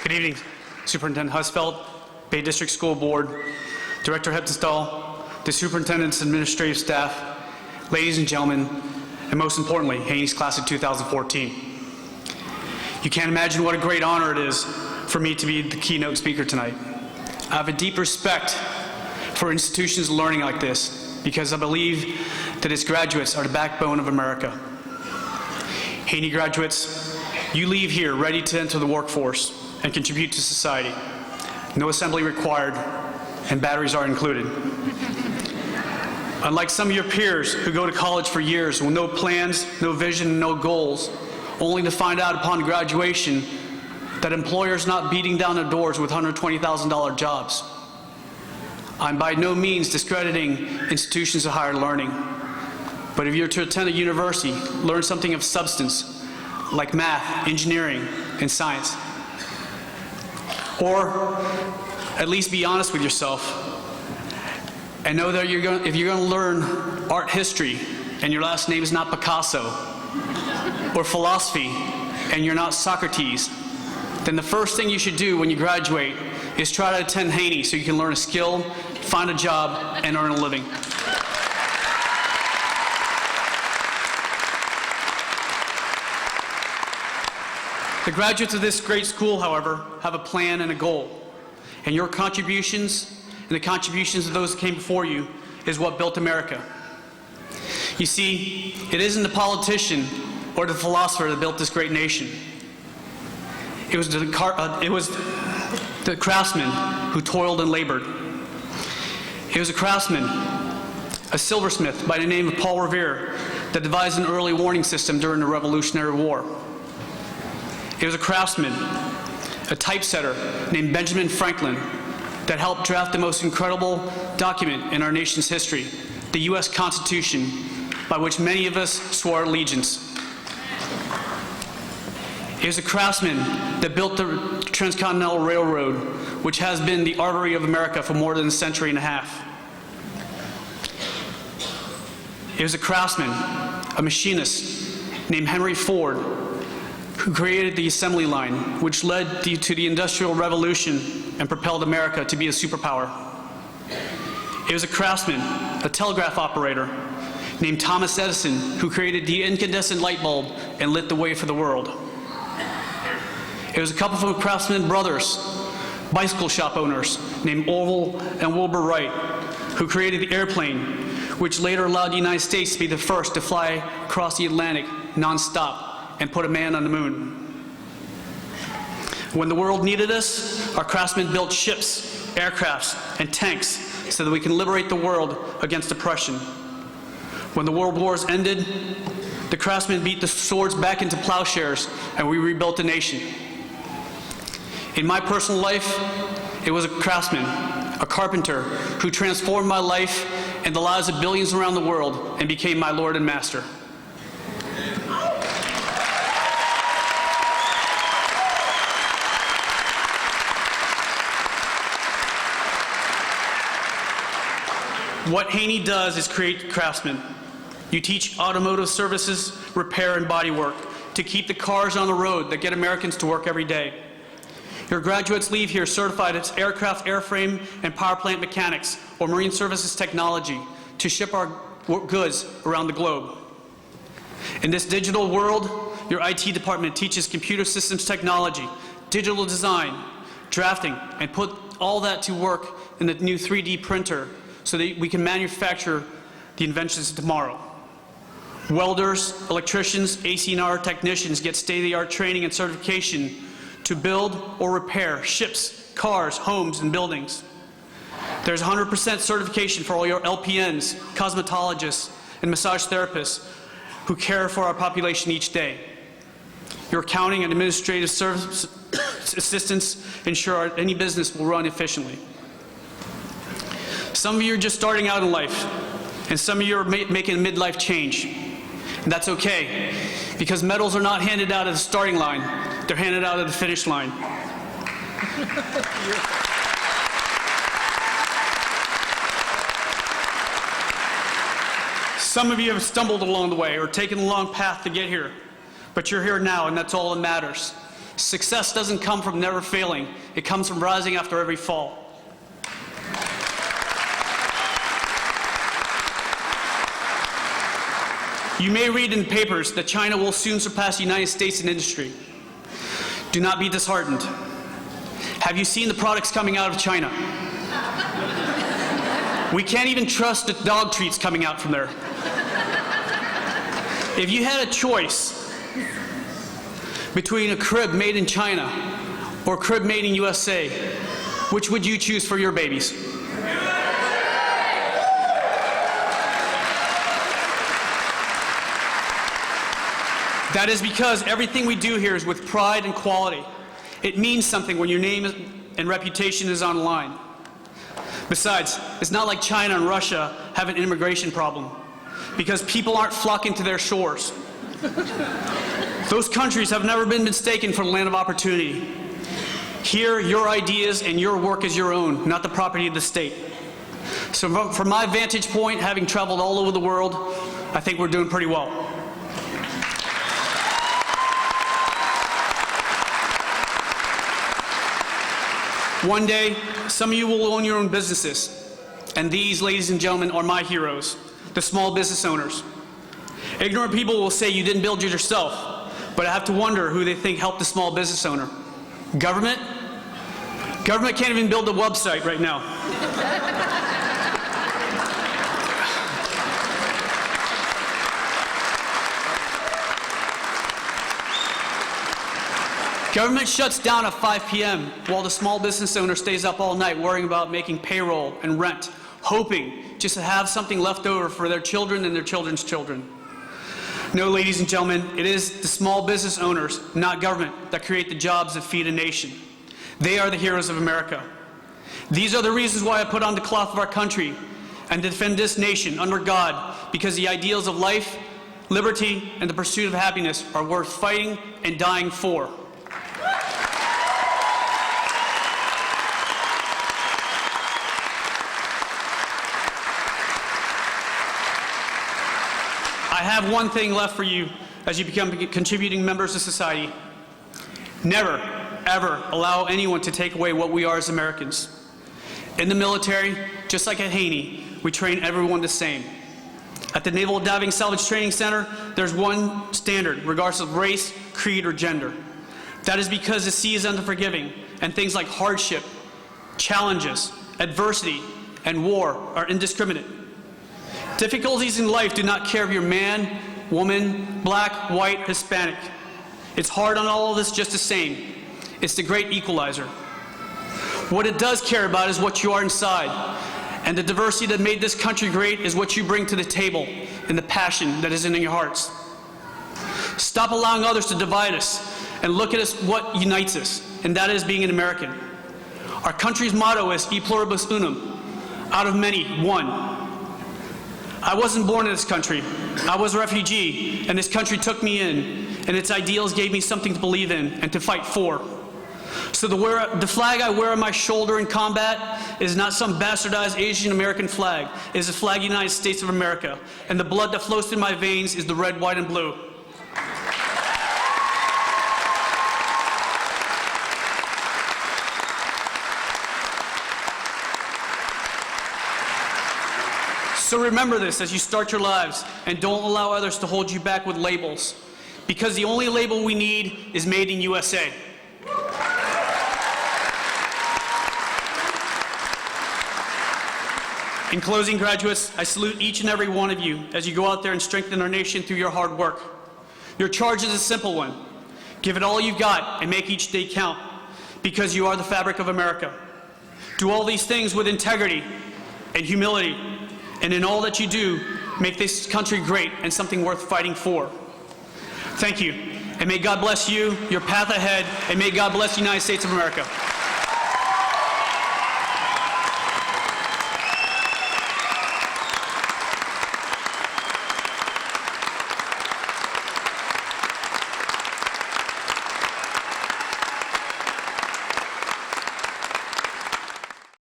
Good evening, Superintendent Husfeld, Bay District School Board, Director Heptenstall, the Superintendent's administrative staff, ladies and gentlemen, and most importantly, Haney's class of 2014. You can't imagine what a great honor it is for me to be the keynote speaker tonight. I have a deep respect for institutions learning like this because I believe that its graduates are the backbone of America. Haney graduates, you leave here ready to enter the workforce and contribute to society. No assembly required, and batteries are included. Unlike some of your peers who go to college for years with no plans, no vision, no goals, only to find out upon graduation that employers not beating down their doors with $120,000 jobs. I'm by no means discrediting institutions of higher learning, but if you're to attend a university, learn something of substance, like math, engineering, and science. Or at least be honest with yourself and know that if you're going to learn art history and your last name is not Picasso, or philosophy and you're not Socrates, then the first thing you should do when you graduate is try to attend Haney so you can learn a skill, find a job, and earn a living. The graduates of this great school, however, have a plan and a goal. And your contributions and the contributions of those that came before you is what built America. You see, it isn't the politician or the philosopher that built this great nation. It was the craftsman who toiled and labored. It was a craftsman, a silversmith by the name of Paul Revere, that devised an early warning system during the Revolutionary War. It was a craftsman, a typesetter named Benjamin Franklin, that helped draft the most incredible document in our nation's history, the U.S. Constitution, by which many of us swore allegiance. It was a craftsman that built the Transcontinental Railroad, which has been the artery of America for more than a century and a half. It was a craftsman, a machinist named Henry Ford, who created the assembly line, which led to the Industrial Revolution and propelled America to be a superpower. It was a craftsman, a telegraph operator, named Thomas Edison, who created the incandescent light bulb and lit the way for the world. It was a couple of craftsmen brothers, bicycle shop owners, named Orville and Wilbur Wright, who created the airplane, which later allowed the United States to be the first to fly across the Atlantic nonstop and put a man on the moon. When the world needed us, our craftsmen built ships, aircrafts, and tanks so that we can liberate the world against oppression. When the world wars ended, the craftsmen beat the swords back into plowshares and we rebuilt the nation. In my personal life, it was a craftsman, a carpenter, who transformed my life and the lives of billions around the world and became my Lord and Master. What Haney does is create craftsmen. You teach automotive services, repair, and bodywork to keep the cars on the road that get Americans to work every day. Your graduates leave here certified as aircraft, airframe, and power plant mechanics or marine services technology to ship our goods around the globe. In this digital world, your IT department teaches computer systems technology, digital design, drafting, and put all that to work in the new 3D printer so that we can manufacture the inventions of tomorrow. Welders, electricians, AC&R technicians get state-of-the-art training and certification to build or repair ships, cars, homes, and buildings. There's 100% certification for all your LPNs, cosmetologists, and massage therapists who care for our population each day. Your accounting and administrative service assistants ensure any business will run efficiently. Some of you are just starting out in life, and some of you are making a midlife change. And that's okay, because medals are not handed out at the starting line, they're handed out at the finish line. Some of you have stumbled along the way or taken a long path to get here, but you're here now, and that's all that matters. Success doesn't come from never failing. It comes from rising after every fall. You may read in papers that China will soon surpass the United States in industry. Do not be disheartened. Have you seen the products coming out of China? We can't even trust the dog treats coming out from there. If you had a choice between a crib made in China or a crib made in USA, which would you choose for your babies? That is because everything we do here is with pride and quality. It means something when your name and reputation is on the line. Besides, it's not like China and Russia have an immigration problem, because people aren't flocking to their shores. Those countries have never been mistaken for the land of opportunity. Here, your ideas and your work is your own, not the property of the state. So from my vantage point, having traveled all over the world, I think we're doing pretty well. One day, some of you will own your own businesses. And these, ladies and gentlemen, are my heroes, the small business owners. Ignorant people will say you didn't build it yourself, but I have to wonder who they think helped the small business owner. Government? Government can't even build a website right now. Government shuts down at 5 p.m. while the small business owner stays up all night worrying about making payroll and rent, hoping just to have something left over for their children and their children's children. No, ladies and gentlemen, it is the small business owners, not government, that create the jobs that feed a nation. They are the heroes of America. These are the reasons why I put on the cloth of our country and defend this nation under God, because the ideals of life, liberty, and the pursuit of happiness are worth fighting and dying for. I have one thing left for you as you become contributing members of society. Never, ever allow anyone to take away what we are as Americans. In the military, just like at Haney, we train everyone the same. At the Naval Diving Salvage Training Center, there's one standard, regardless of race, creed, or gender. That is because the sea is unforgiving, and things like hardship, challenges, adversity, and war are indiscriminate. Difficulties in life do not care if you're man, woman, black, white, Hispanic. It's hard on all of us just the same. It's the great equalizer. What it does care about is what you are inside. And the diversity that made this country great is what you bring to the table and the passion that is in your hearts. Stop allowing others to divide us and look at us what unites us, and that is being an American. Our country's motto is E pluribus unum, out of many, one. I wasn't born in this country. I was a refugee, and this country took me in, and its ideals gave me something to believe in and to fight for. So the flag I wear on my shoulder in combat is not some bastardized Asian American flag. It is the flag of the United States of America, and the blood that flows through my veins is the red, white, and blue. So remember this as you start your lives, and don't allow others to hold you back with labels, because the only label we need is made in USA. In closing, graduates, I salute each and every one of you as you go out there and strengthen our nation through your hard work. Your charge is a simple one. Give it all you've got and make each day count, because you are the fabric of America. Do all these things with integrity and humility, and in all that you do, make this country great and something worth fighting for. Thank you, and may God bless you, your path ahead, and may God bless the United States of America.